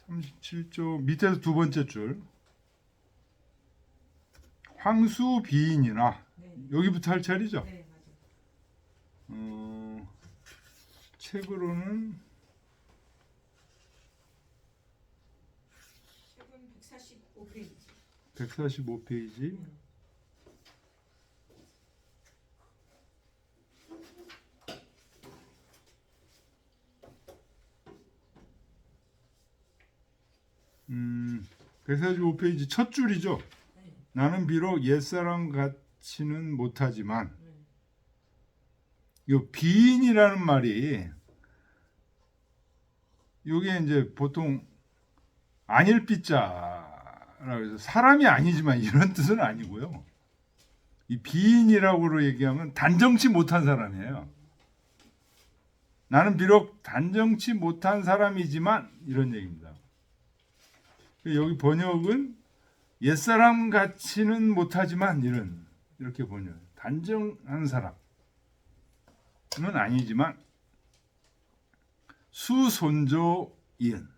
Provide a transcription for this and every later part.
37쪽 밑에서 두 번째 줄. 황수 비인이나 네. 여기부터 할 차례죠. 네, 맞아요. 책으로는 책은 145페이지. 145페이지. 음, 145페이지 첫 줄이죠. 네. 나는 비록 옛사람 같지는 못하지만 이 비인이라는 말이 이게 이제 보통 아닐 삐자라고 해서 사람이 아니지만 이런 뜻은 아니고요. 이 비인이라고 얘기하면 단정치 못한 사람이에요. 나는 비록 단정치 못한 사람이지만 이런 얘기입니다. 여기 번역은 옛사람 같지는 못하지만 이렇게 번역. 단정한 사람은 아니지만 수손조 이은.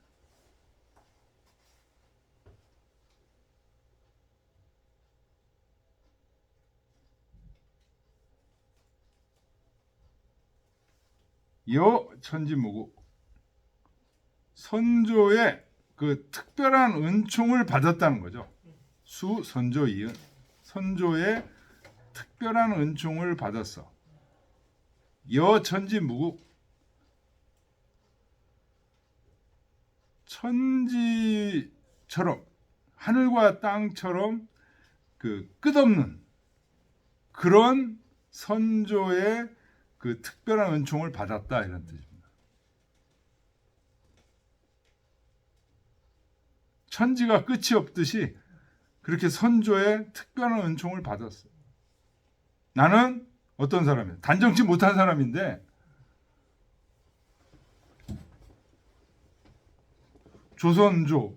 여 천지무구 선조의 그 특별한 은총을 받았다는 거죠. 수 선조 이은 선조의 특별한 은총을 받았어. 여 천지무구 천지처럼 하늘과 땅처럼 그 끝없는 그런 선조의 그 특별한 은총을 받았다 이런 뜻입니다. 천지가 끝이 없듯이 그렇게 선조의 특별한 은총을 받았어요. 나는 어떤 사람이에요? 단정치 못한 사람인데 조선조의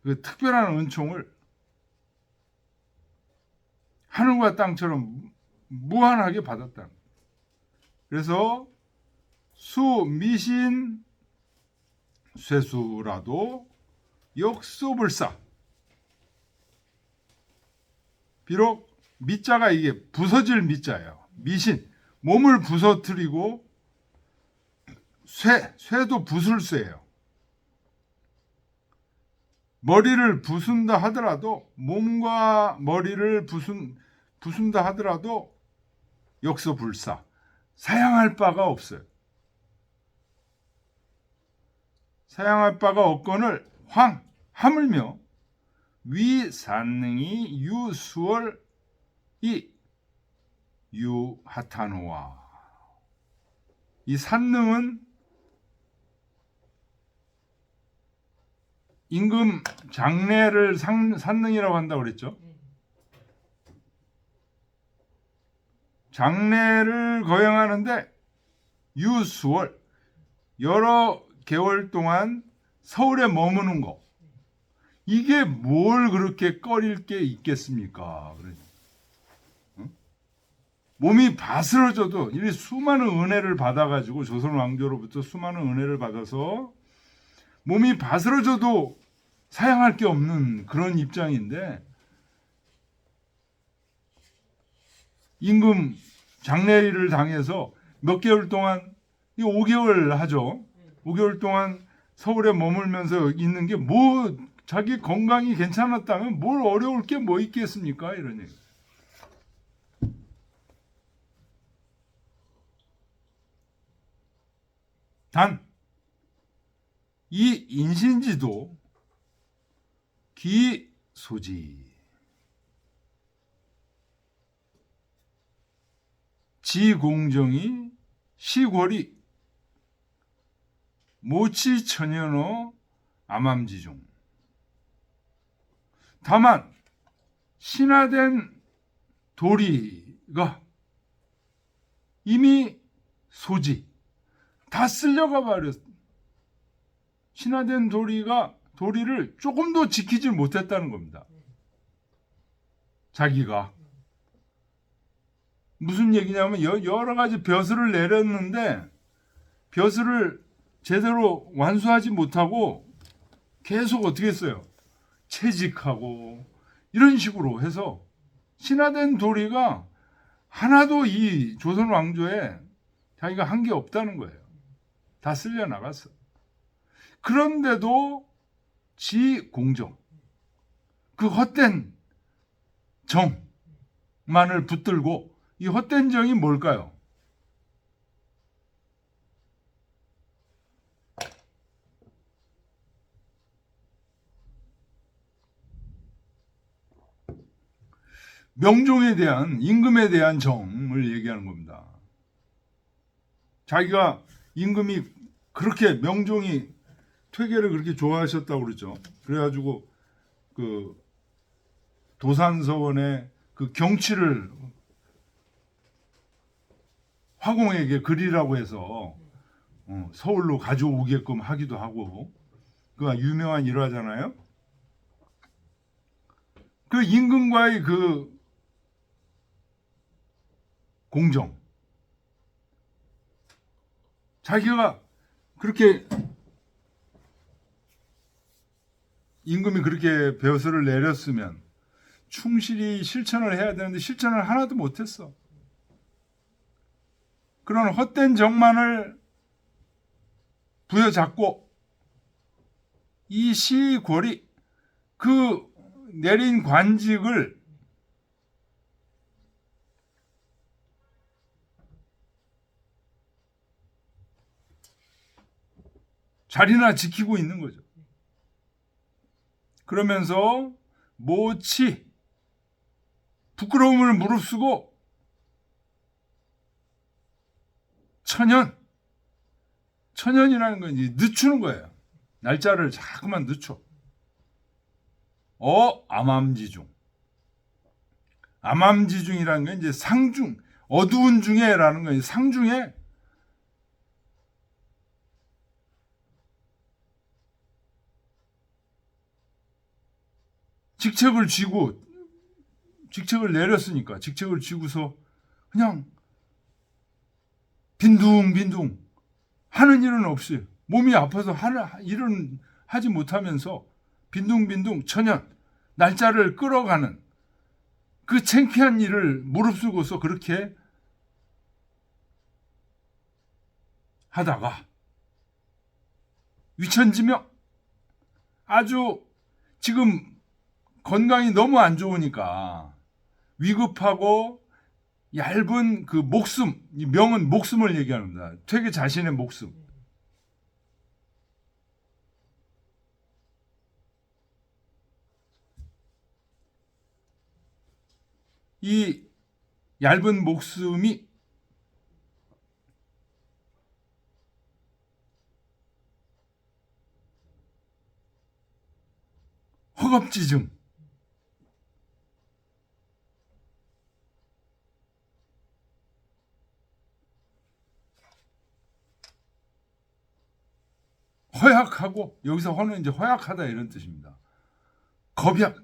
그 특별한 은총을 하늘과 땅처럼 무한하게 받았다. 그래서 수미신 쇠수라도 역소불사. 비록 미자가 이게 부서질 미자예요. 미신 몸을 부서뜨리고 쇠도 부술쇠예요. 머리를 부순다 하더라도 몸과 머리를 부순다 하더라도 역소불사. 사양할 바가 없어요. 사양할 바가 없거늘 하물며 위산능이 유수월이 유하타노와. 이 산능은 임금 장례를 산능이라고 한다고 그랬죠. 장례를 거행하는데 유수월 여러 개월 동안 서울에 머무는 거. 이게 뭘 그렇게 꺼릴 게 있겠습니까? 몸이 바스러져도 이 수많은 은혜를 받아가지고 조선 왕조로부터 수많은 은혜를 받아서 몸이 바스러져도 사양할 게 없는 그런 입장인데 임금 장례를 당해서 몇 개월 동안 5개월 하죠. 5개월 동안 서울에 머물면서 있는 게 뭐 자기 건강이 괜찮았다면 뭘 어려울 게 뭐 있겠습니까? 이런 얘기. 단 이 인신지도 기소지 지공정이 시골이 모치천연어 암암지중. 다만 신화된 도리가 이미 소지 다 쓸려가 버렸어. 신화된 도리를 조금도 지키지 못했다는 겁니다. 자기가 무슨 얘기냐면 여러 가지 벼슬을 내렸는데 벼슬을 제대로 완수하지 못하고 계속 어떻게 했어요? 채직하고 이런 식으로 해서 신화된 도리가 하나도 이 조선 왕조에 자기가 한 게 없다는 거예요. 다 쓸려 나갔어. 그런데도 지 공정, 그 헛된 정만을 붙들고, 이 헛된 정이 뭘까요? 명종에 대한, 임금에 대한 정을 얘기하는 겁니다. 자기가 임금이 그렇게, 명종이 퇴계를 그렇게 좋아하셨다고 그러죠. 그래가지고 그 도산서원에 그 경치를 화공에게 그리라고 해서 서울로 가져오게끔 하기도 하고, 그가 유명한 일화잖아요. 그 임금과의 그 공정, 자기가 그렇게, 임금이 그렇게 벼슬을 내렸으면 충실히 실천을 해야 되는데 실천을 하나도 못했어. 그런 헛된 정만을 부여잡고 이 시골이 그 내린 관직을 자리나 지키고 있는 거죠. 그러면서 모치 부끄러움을 무릅쓰고 천연이라는 건 이제 늦추는 거예요. 날짜를 자꾸만 늦춰. 암암지중. 암암지중이라는 건 이제 상중, 어두운 중에라는 건 상중에 직책을 내렸으니까 직책을 쥐고서 그냥 빈둥빈둥 하는 일은 없이, 몸이 아파서 일은 하지 못하면서 빈둥빈둥 천연, 날짜를 끌어가는 그 창피한 일을 무릅쓰고서 그렇게 하다가 위천지명, 아주 지금 건강이 너무 안 좋으니까 위급하고 얇은 그 목숨, 이 명은 목숨을 얘기합니다. 퇴계 자신의 목숨. 이 얇은 목숨이 허겁지증, 허약하고, 여기서 허는 이제 허약하다 이런 뜻입니다. 겁약,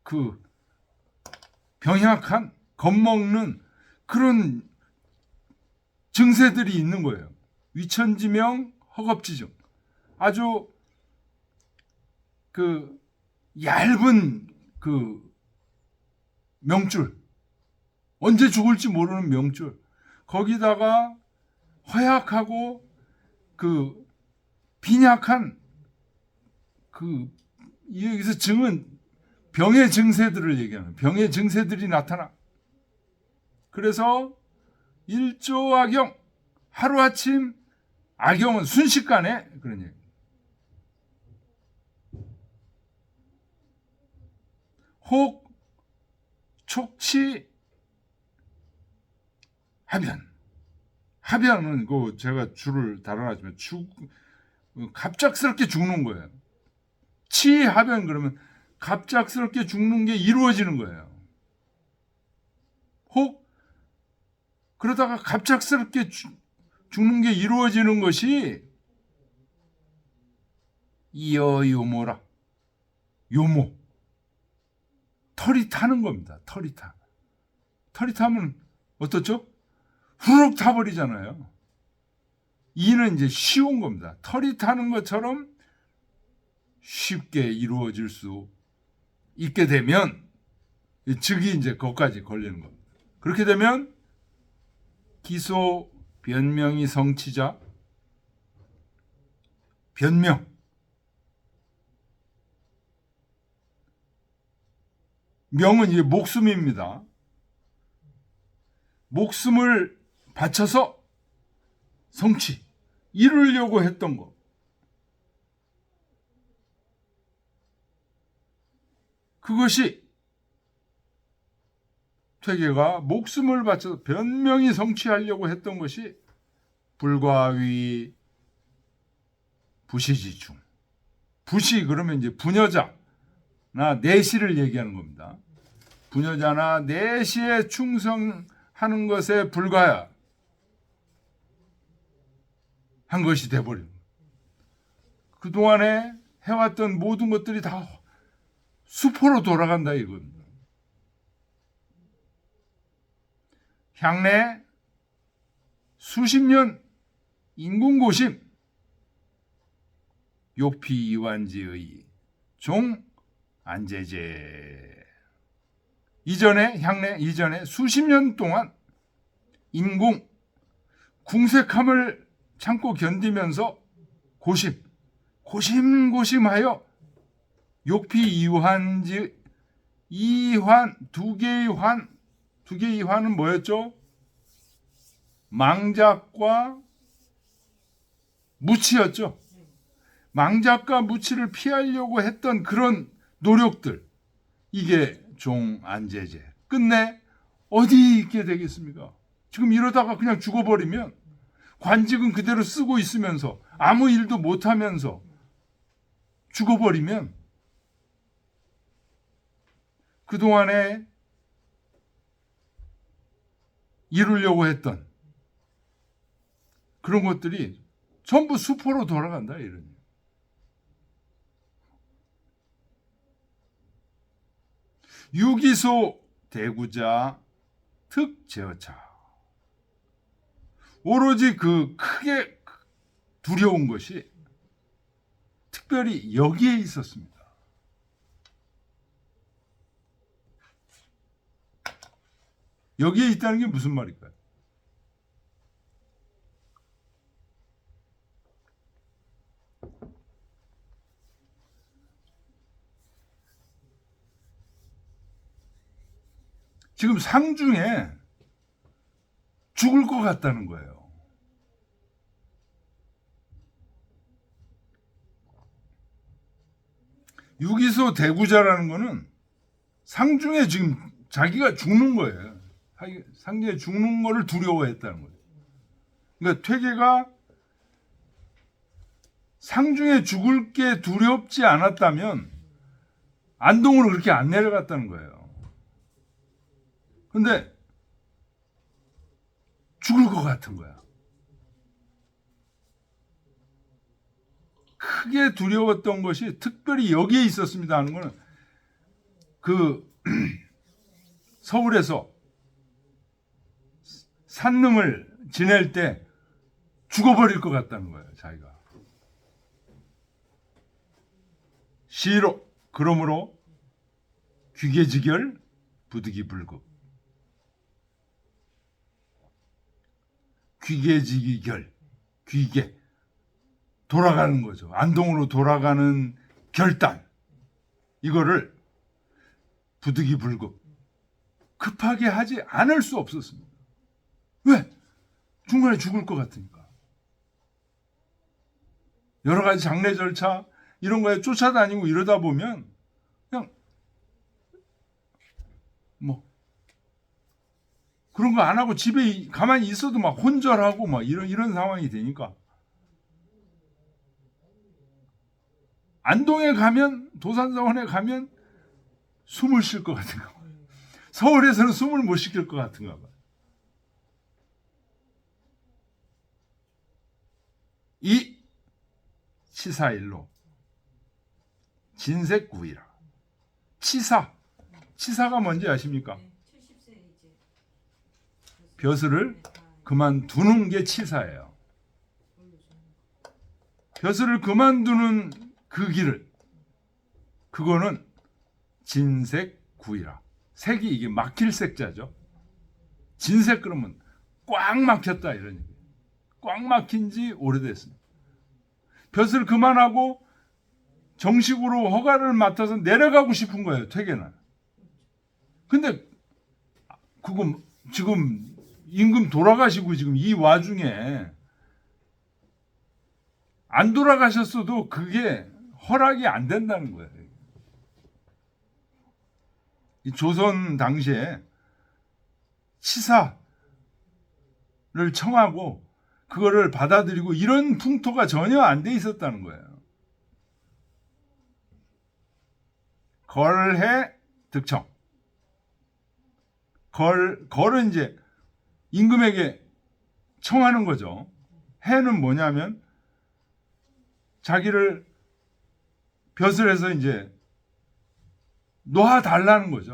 그 병약한, 겁먹는 그런 증세들이 있는 거예요. 위천지명, 허겁지증. 아주 그 얇은 그 명줄, 언제 죽을지 모르는 명줄, 거기다가 허약하고 그 빈약한, 그 여기서 증은 병의 증세들을 얘기하는, 병의 증세들이 나타나. 그래서 일조악영, 하루아침 악영은 순식간에, 그런 얘기. 혹 촉치 하변은 그 제가 줄을 달아놨지만 갑작스럽게 죽는 거예요. 치하변, 그러면 갑작스럽게 죽는 게 이루어지는 거예요. 혹 그러다가 갑작스럽게 죽는 게 이루어지는 것이 이어요모라, 요모, 털이 타는 겁니다. 털이 타면 어떻죠? 후룩 타버리잖아요. 이는 이제 쉬운 겁니다. 털이 타는 것처럼 쉽게 이루어질 수 있게 되면 즉이 이제 거기까지 걸리는 겁니다. 그렇게 되면 기소 변명이 성취자 변명 명은 이게 목숨입니다. 목숨을 바쳐서 성취 이루려고 했던 거 그것이 퇴계가 목숨을 바쳐서 변명이 성취하려고 했던 것이 불과위 부시지중. 부시 그러면 이제 부녀자나 내시를 얘기하는 겁니다. 부녀자나 내시에 충성하는 것에 불과한 것이 돼버린 거예요. 그동안에 해왔던 모든 것들이 다 수포로 돌아간다 이겁니다. 향내 수십 년 인군고심 욕피이완지의 종 안제제 향내 이전에 수십 년 동안 인궁 궁색함을 참고 견디면서 고심하여 욕피이완지 두 개의 환은 뭐였죠? 망작과 무치였죠. 망작과 무치를 피하려고 했던 그런 노력들 이게 종안제제 끝내 어디 있게 되겠습니까? 지금 이러다가 그냥 죽어버리면 관직은 그대로 쓰고 있으면서 아무 일도 못하면서 죽어버리면 그동안에 이루려고 했던 그런 것들이 전부 수포로 돌아간다 이런. 유기소 대구자 특제어차 오로지 그 크게 두려운 것이 특별히 여기에 있었습니다. 여기에 있다는 게 무슨 말일까요? 지금 상중에 죽을 것 같다는 거예요. 유기소 대구자라는 거는 상중에 지금 자기가 죽는 거예요. 상중에 죽는 거를 두려워했다는 거예요. 그러니까 퇴계가 상중에 죽을 게 두렵지 않았다면 안동으로 그렇게 안 내려갔다는 거예요. 근데 죽을 것 같은 거야. 크게 두려웠던 것이 특별히 여기에 있었습니다 하는 거는 그 서울에서 산릉을 지낼 때 죽어버릴 것 같다는 거예요. 자기가. 시로 그러므로 귀계지결 부득이불급 귀계지기결 귀계 돌아가는 거죠. 안동으로 돌아가는 결단 이거를 부득이불급 급하게 하지 않을 수 없었습니다. 왜? 중간에 죽을 것 같으니까. 여러 가지 장례 절차 이런 거에 쫓아다니고 이러다 보면 그냥 그런 거 안 하고 집에 가만히 있어도 막 혼절하고 막 이런 상황이 되니까 안동에 가면 도산서원에 가면 숨을 쉴 것 같은가 봐. 서울에서는 숨을 못 쉴 것 같은가 봐. 이 치사일로 진색구이라 치사가 뭔지 아십니까? 벼슬을 그만두는 게 치사예요. 벼슬을 그만두는 그 길을, 그거는 진색구이라. 색이 이게 막힐 색자죠. 진색 그러면 꽉 막혔다 이런 얘기예요. 꽉 막힌 지 오래됐습니다. 벼슬 그만하고 정식으로 허가를 맡아서 내려가고 싶은 거예요, 퇴계는. 근데 그거 지금 임금 돌아가시고 지금 이 와중에 안 돌아가셨어도 그게 허락이 안 된다는 거예요. 이 조선 당시에 치사를 청하고 그거를 받아들이고 이런 풍토가 전혀 안 돼 있었다는 거예요. 걸해 득청. 걸은 이제 임금에게 청하는 거죠. 해는 뭐냐면 자기를 벼슬해서 이제 놓아달라는 거죠.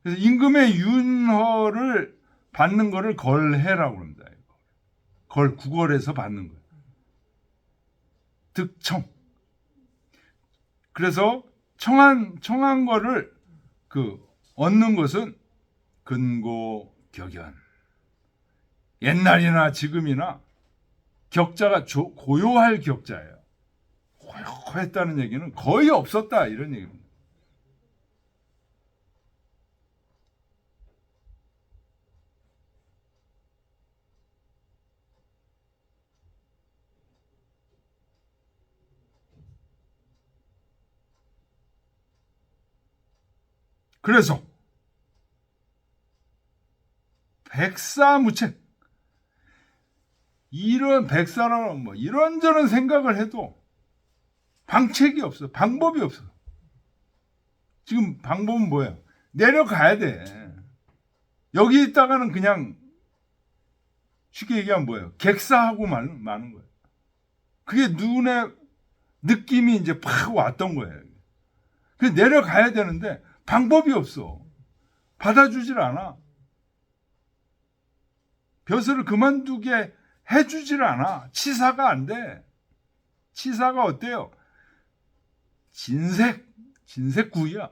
그래서 임금의 윤허를 받는 거를 걸해라고 합니다. 구걸해서 받는 거예요. 득청. 그래서 청한 거를 얻는 것은 근고격연. 옛날이나 지금이나 격자가 고요할 격자예요. 고요했다는 얘기는 거의 없었다 이런 얘기입니다. 그래서 백사무책, 이런 백사라는 뭐 이런저런 생각을 해도 방책이 없어. 방법이 없어. 지금 방법은 뭐예요? 내려가야 돼. 여기 있다가는 그냥 쉽게 얘기하면 뭐예요? 객사하고 마는 거예요. 그게 눈에 느낌이 이제 팍 왔던 거예요. 그래서 내려가야 되는데 방법이 없어. 받아주질 않아. 벼슬을 그만두게 해주질 않아. 치사가 안 돼. 치사가 어때요? 진색구이야.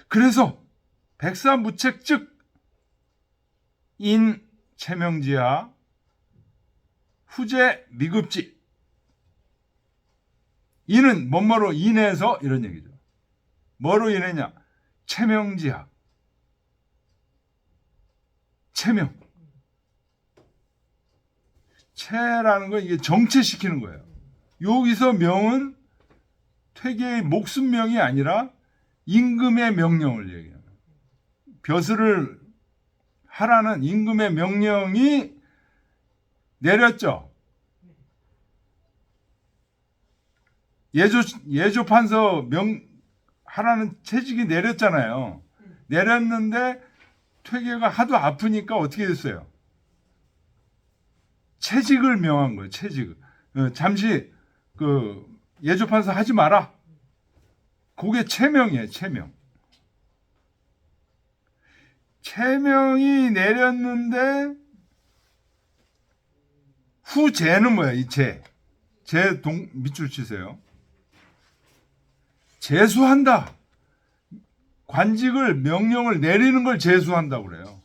그래서 백사무책 즉 인체명지하 후제 미급지. 인은 뭐뭐로 인해서 이런 얘기죠. 뭐로 인했냐? 체명지하. 체명. 체라는 건 이게 정체시키는 거예요. 여기서 명은 퇴계의 목숨명이 아니라 임금의 명령을 얘기해요. 벼슬을 하라는 임금의 명령이 내렸죠. 예조판서 하라는 채직이 내렸잖아요. 내렸는데 퇴계가 하도 아프니까 어떻게 됐어요? 채직을 명한 거예요. 채직을. 잠시 예조판서 하지 마라. 그게 체명이에요. 체명. 체명이 내렸는데 후제는 뭐야? 이 제 밑줄 치세요. 제수한다. 관직을 명령을 내리는 걸 제수한다고 그래요.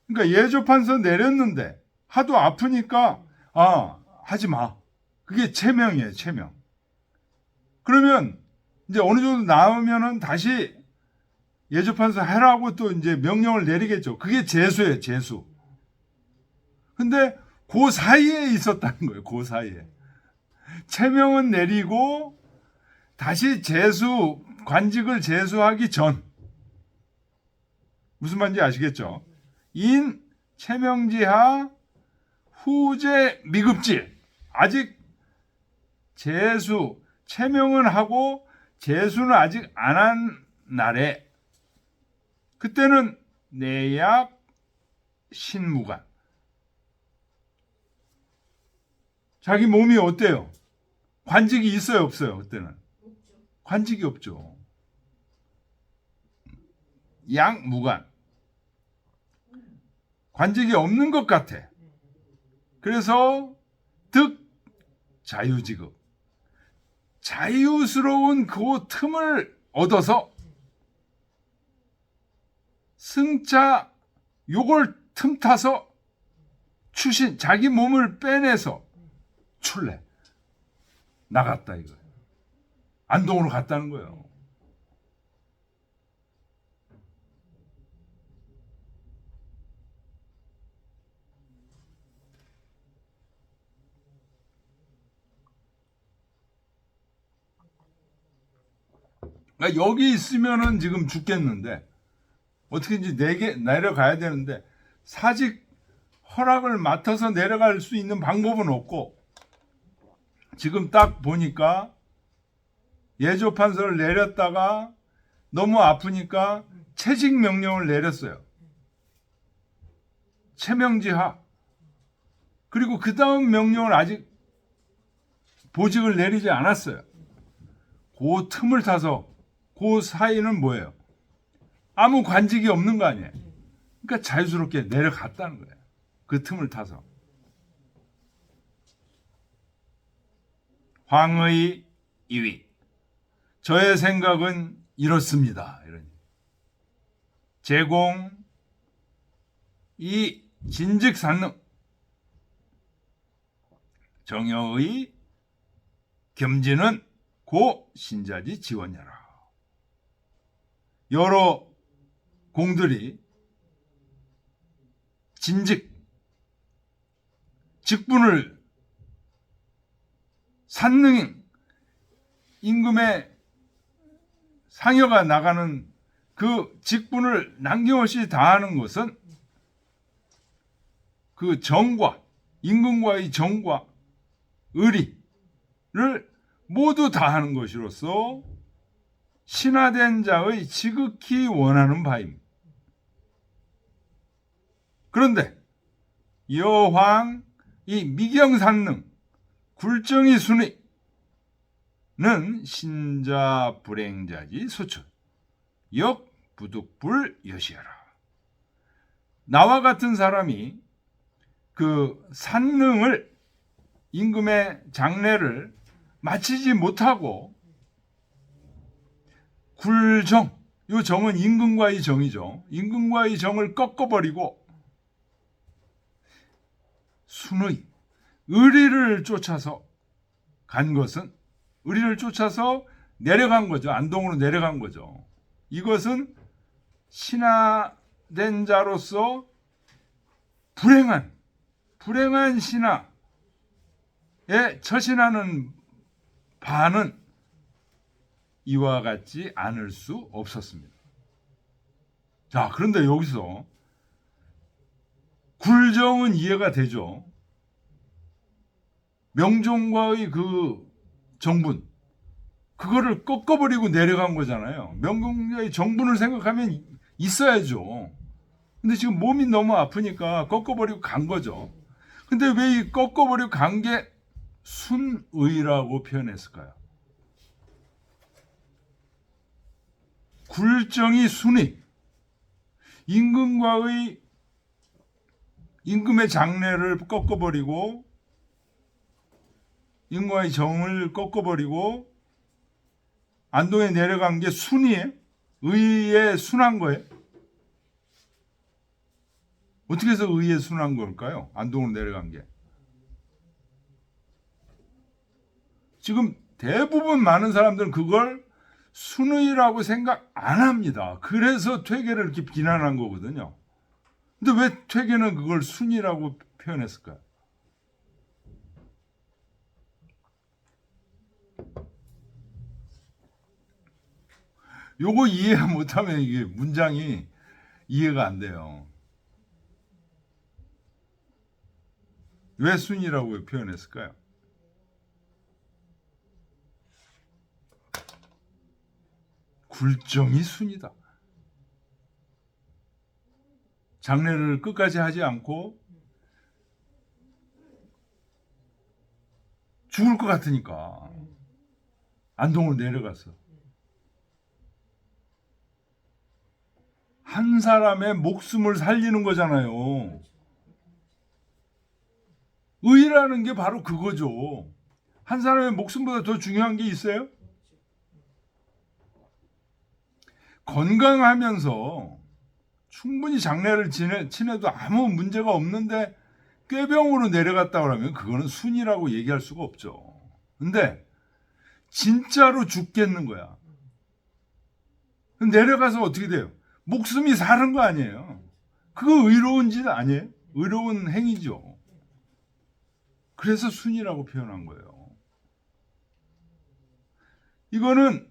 그러니까 예조판서 내렸는데 하도 아프니까 하지 마. 그게 체명이에요. 체명. 그러면 이제 어느 정도 나오면은 다시 예조판서 해라고 또 이제 명령을 내리겠죠. 그게 제수예요. 제수. 근데 그 사이에 있었다는 거예요. 그 사이에. 체명은 내리고 다시 관직을 제수하기 전. 무슨 말인지 아시겠죠? 인 체명지하 후제 미급지. 아직 체명은 하고 제수는 아직 안 한 날에 그때는 내약 신무관. 자기 몸이 어때요? 관직이 있어요, 없어요? 그때는 관직이 없죠. 양무관. 관직이 없는 것 같아. 그래서 득 자유지급. 자유스러운 그 틈을 얻어서 승자 요걸 틈타서 추신 자기 몸을 빼내서 출래 나갔다 이거예요. 안동으로 갔다는 거예요. 그러니까 여기 있으면은 지금 죽겠는데 어떻게든지 내려가야 되는데 사직 허락을 맡아서 내려갈 수 있는 방법은 없고 지금 딱 보니까 예조 판서를 내렸다가 너무 아프니까 채직 명령을 내렸어요. 채명지하. 그리고 그 다음 명령을 아직 보직을 내리지 않았어요. 그 틈을 타서 그 사이는 뭐예요? 아무 관직이 없는 거 아니에요. 그러니까 자유스럽게 내려갔다는 거예요. 그 틈을 타서. 황의 2위. 저의 생각은 이렇습니다. 이런. 제공 이 진직산능 정여의 겸지는 고 신자지 지원여라. 여러 공들이 직분을 산능 임금의 상여가 나가는 그 직분을 남김없이 다하는 것은 그 정과 임금과의 정과 의리를 모두 다하는 것으로서 신하된 자의 지극히 원하는 바입니다. 그런데 여황 이 미경산능 굴정이 순위는 신자 불행자지 소처 역 부득불 여시하라. 나와 같은 사람이 그 산능을 임금의 장례를 마치지 못하고 굴정, 이 정은 임금과의 정이죠. 임금과의 정을 꺾어버리고 순의, 의리를 쫓아서 간 것은 의리를 쫓아서 내려간 거죠. 안동으로 내려간 거죠. 이것은 신하된 자로서 불행한 신하에 처신하는 바는 이와 같지 않을 수 없었습니다. 자, 그런데 여기서 굴정은 이해가 되죠. 명종과의 그 정분, 그거를 꺾어버리고 내려간 거잖아요. 명종과의 정분을 생각하면 있어야죠. 근데 지금 몸이 너무 아프니까 꺾어버리고 간 거죠. 근데 왜 이 꺾어버리고 간 게 순의라고 표현했을까요? 굴정이 순의. 임금의 장례를 꺾어버리고 임금의 정을 꺾어버리고 안동에 내려간 게 순의에 의에 순한 거예요. 어떻게 해서 의에 순한 걸까요? 안동으로 내려간 게. 지금 대부분 많은 사람들은 그걸 순의라고 생각 안 합니다. 그래서 퇴계를 이렇게 비난한 거거든요. 근데 왜 퇴계는 그걸 순의라고 표현했을까요? 요거 이해 못하면 이게 문장이 이해가 안 돼요. 왜 순이라고 표현했을까요? 굴정이 순이다. 장례를 끝까지 하지 않고 죽을 것 같으니까 안동으로 내려갔어. 한 사람의 목숨을 살리는 거잖아요. 의라는 게 바로 그거죠. 한 사람의 목숨보다 더 중요한 게 있어요? 건강하면서 충분히 장례를 치내도 아무 문제가 없는데 꾀병으로 내려갔다 그러면 그거는 순이라고 얘기할 수가 없죠. 근데 진짜로 죽겠는 거야. 내려가서 어떻게 돼요? 목숨이 사는 거 아니에요. 그거 의로운 짓 아니에요? 의로운 행위죠. 그래서 순이라고 표현한 거예요. 이거는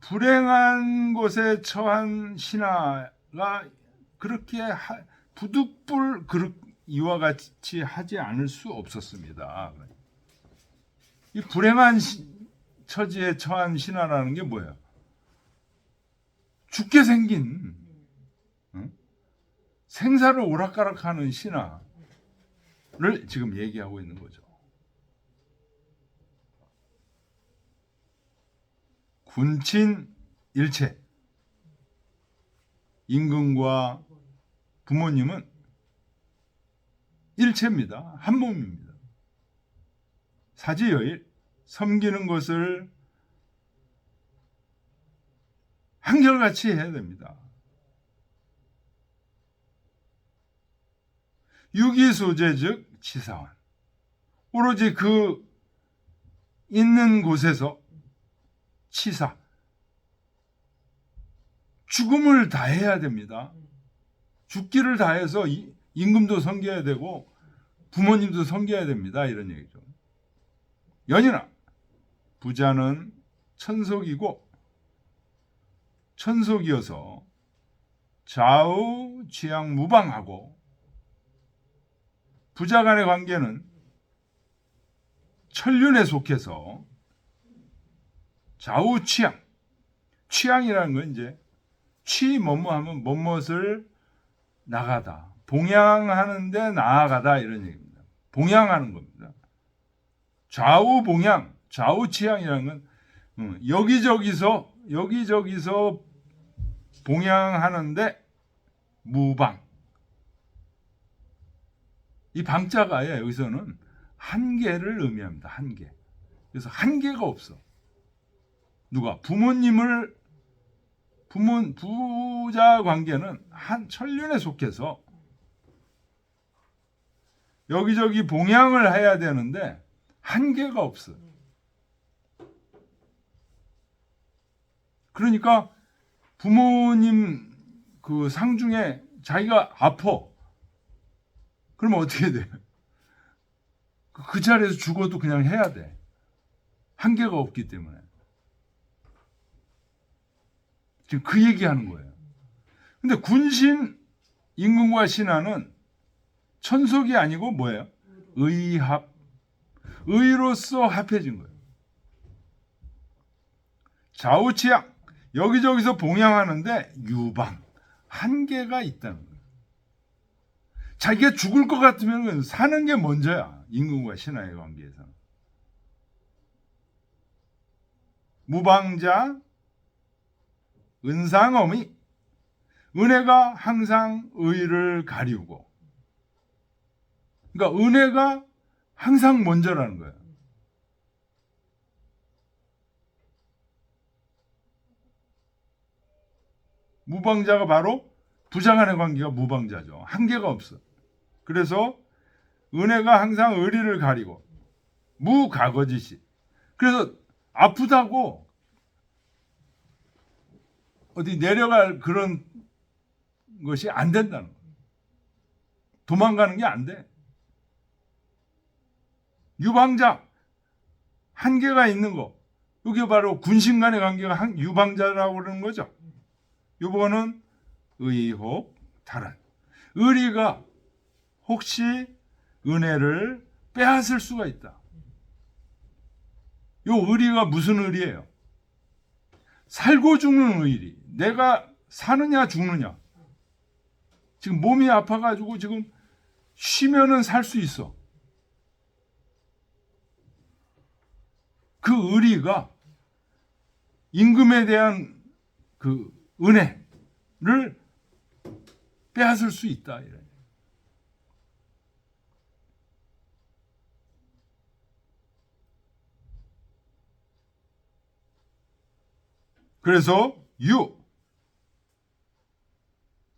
불행한 곳에 처한 신하가 그렇게 부득불 이와 같이 하지 않을 수 없었습니다. 이 불행한 처지에 처한 신하라는 게 뭐예요? 죽게 생긴 생사를 오락가락하는 신하를 지금 얘기하고 있는 거죠. 군친 일체, 임금과 부모님은 일체입니다. 한 몸입니다. 사지여일, 섬기는 것을 한결같이 해야 됩니다. 유기소재 즉 치사원, 오로지 그 있는 곳에서 치사, 죽음을 다해야 됩니다. 죽기를 다해서 임금도 섬겨야 되고 부모님도 섬겨야 됩니다. 이런 얘기죠. 연인아, 부자는 천속이고 천속이어서 좌우 취향 무방하고, 부자 간의 관계는 천륜에 속해서 좌우 취향, 취향이라는 건 이제 뭐뭐 하면 뭐뭇을 나가다, 봉양하는데 나아가다 이런 얘기입니다. 봉양하는 겁니다. 좌우 봉양, 좌우 취향이라는 건 여기저기서 봉양하는데 무방. 이 방자가 여기서는 한계를 의미합니다. 한계. 그래서 한계가 없어. 누가? 부자 관계는 한 천륜에 속해서 여기저기 봉양을 해야 되는데 한계가 없어. 그러니까 부모님 그 상 중에 자기가 아파. 그러면 어떻게 돼? 그 자리에서 죽어도 그냥 해야 돼. 한계가 없기 때문에. 지금 그 얘기하는 거예요. 근데 군신, 임금과 신하는 천속이 아니고 뭐예요? 의합. 의로서 합해진 거예요. 좌우치양, 여기저기서 봉양하는데 유방, 한계가 있다는 거예요. 자기가 죽을 것 같으면 사는 게 먼저야. 임금과 신하의 관계에서는. 무방자, 은상엄이, 은혜가 항상 의를 가리우고, 그러니까 은혜가 항상 먼저라는 거예요. 무방자가 바로 부자 간의 관계가 무방자죠. 한계가 없어. 그래서 은혜가 항상 의리를 가리고 무가거짓이. 그래서 아프다고 어디 내려갈 그런 것이 안 된다는 거예요. 도망가는 게 안 돼. 유방자, 한계가 있는 거. 이게 바로 군신 간의 관계가 유방자라고 그러는 거죠. 이거는 의혹, 다른. 의리가 혹시 은혜를 빼앗을 수가 있다. 이 의리가 무슨 의리예요? 살고 죽는 의리. 내가 사느냐 죽느냐. 지금 몸이 아파가지고 지금 쉬면은 살 수 있어. 그 의리가 임금에 대한 그 은혜를 빼앗을 수 있다. 이런. 그래서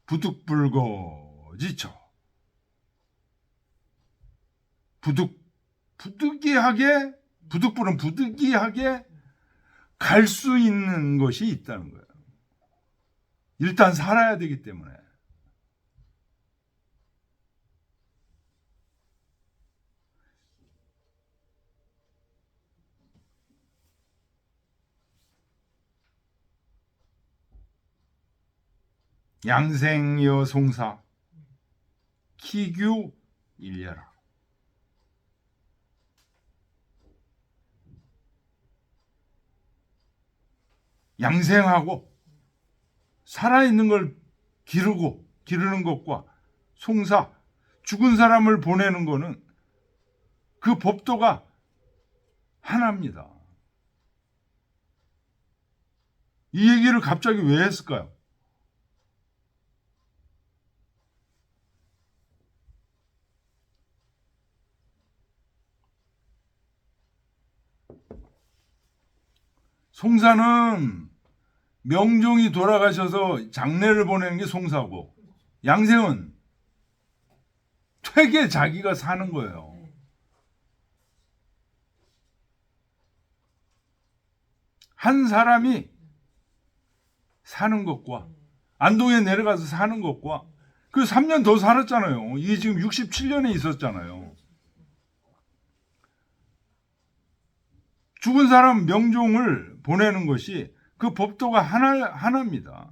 부득불거지쳐 부득이하게 부득불은 부득이하게 갈 수 있는 것이 있다는 거예요. 일단 살아야 되기 때문에. 양생여 송사 키규 일려라. 양생하고 살아있는 걸 기르는 것과 송사, 죽은 사람을 보내는 거는 그 법도가 하나입니다. 이 얘기를 갑자기 왜 했을까요? 송사는 명종이 돌아가셔서 장례를 보내는 게 송사고, 양생은 퇴계 자기가 사는 거예요. 한 사람이 사는 것과 안동에 내려가서 사는 것과 그 3년 더 살았잖아요. 이게 지금 67년에 있었잖아요. 죽은 사람 명종을 보내는 것이 그 법도가 하나입니다.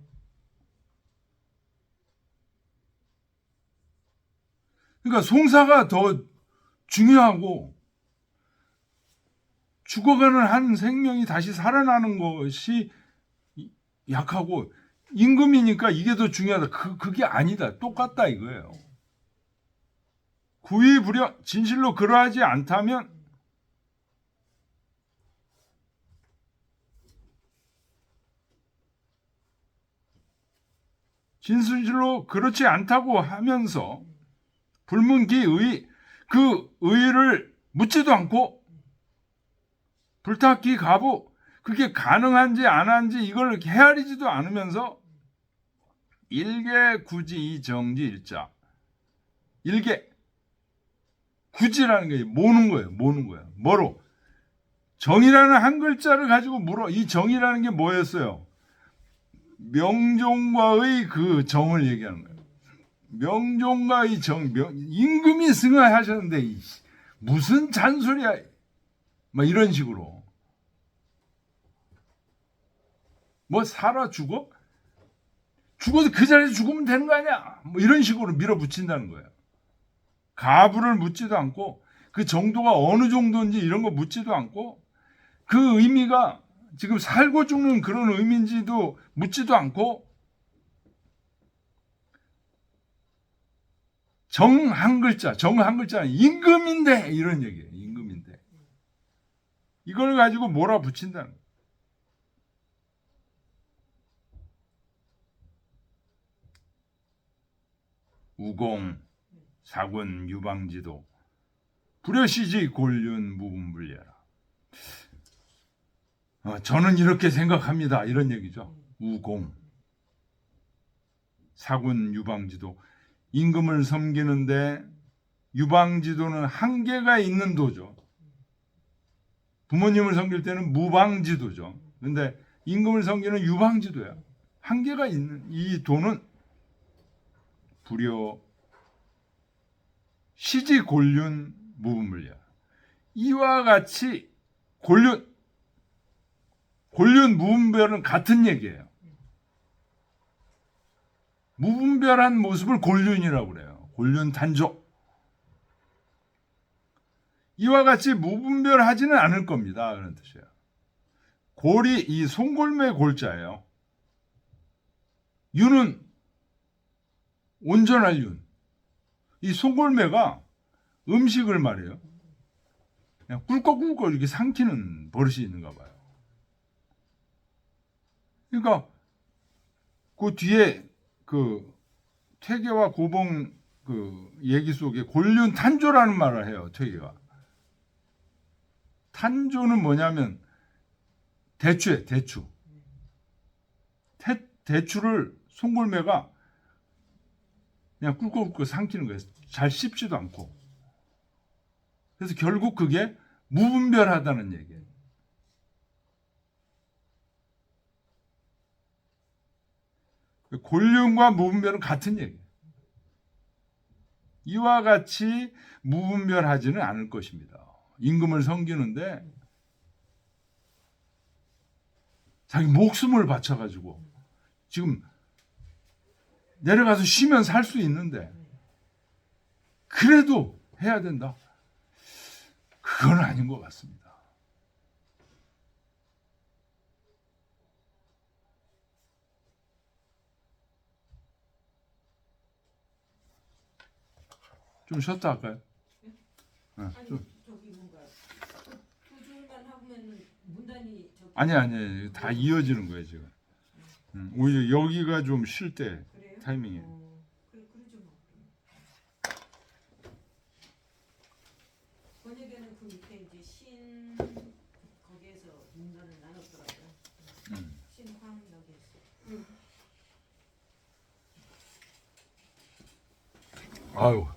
그러니까 송사가 더 중요하고 죽어가는 한 생명이 다시 살아나는 것이 약하고 임금이니까 이게 더 중요하다. 그게 아니다. 똑같다 이거예요. 구의불여 진실로 그러하지 않다면 진실로 그렇지 않다고 하면서 불문기의 그 의를 묻지도 않고 불탁기 가부 그게 가능한지 안 한지 이걸 헤아리지도 않으면서 일개 구지 정지 일자 일개 구지라는 게 모는 거예요. 뭐로? 정이라는 한 글자를 가지고 물어. 이 정이라는 게 뭐였어요? 명종과의 그 정을 얘기하는 거예요. 명종과의 정, 임금이 승하하셨는데 무슨 잔소리야? 막 이런 식으로. 뭐 살아 죽어? 죽어도 그 자리에서 죽으면 되는 거 아니야? 뭐 이런 식으로 밀어붙인다는 거예요. 가부를 묻지도 않고 그 정도가 어느 정도인지 이런 거 묻지도 않고 그 의미가 지금 살고 죽는 그런 의미인지도 묻지도 않고 정 한 글자는 임금인데 이런 얘기예요. 임금인데 이걸 가지고 몰아붙인다는 거예요. 우공 사군 유방지도 불여시지 골륜 무분불려라. 저는 이렇게 생각합니다. 이런 얘기죠. 우공 사군 유방지도 임금을 섬기는데 유방지도는 한계가 있는 도죠. 부모님을 섬길 때는 무방지도죠. 근데 임금을 섬기는 유방지도야. 한계가 있는 이 도는 불여 시지 골륜 무분불려. 이와 같이 골륜 무분별은 같은 얘기예요. 무분별한 모습을 골륜이라고 그래요. 골륜 단족. 이와 같이 무분별하지는 않을 겁니다. 그런 뜻이에요. 골이 이 송골매 골자예요. 윤은 온전할 윤. 이 송골매가 음식을 말해요. 그냥 꿀꺽꿀꺽 이렇게 삼키는 버릇이 있는가 봐요. 그러니까 그 뒤에 그 퇴계와 고봉 그 얘기 속에 곤륜 탄조라는 말을 해요. 퇴계가. 탄조는 뭐냐면 대추에 대추. 대추를 송골매가 그냥 꿀꺽꿀꺽 삼키는 거예요. 잘 씹지도 않고. 그래서 결국 그게 무분별하다는 얘기예요. 곤륜과 무분별은 같은 얘기예요. 이와 같이 무분별하지는 않을 것입니다. 임금을 섬기는데 자기 목숨을 바쳐가지고 지금 내려가서 쉬면 살 수 있는데 그래도 해야 된다. 그건 아닌 것 같습니다. 좀 쉬었다 할까요? 아니 좀. 저기 뭔가 두 줄만 하면은 문단이 저기 아니 다 이어지는 거예요 지금. 오히려 여기가 좀 쉴 때 그래요? 타이밍이. 그래 그러죠 뭐. 번역에는 그 밑에 이제 신 거기에서 문단을 나눴더라고요. 신황 여기에서. 아유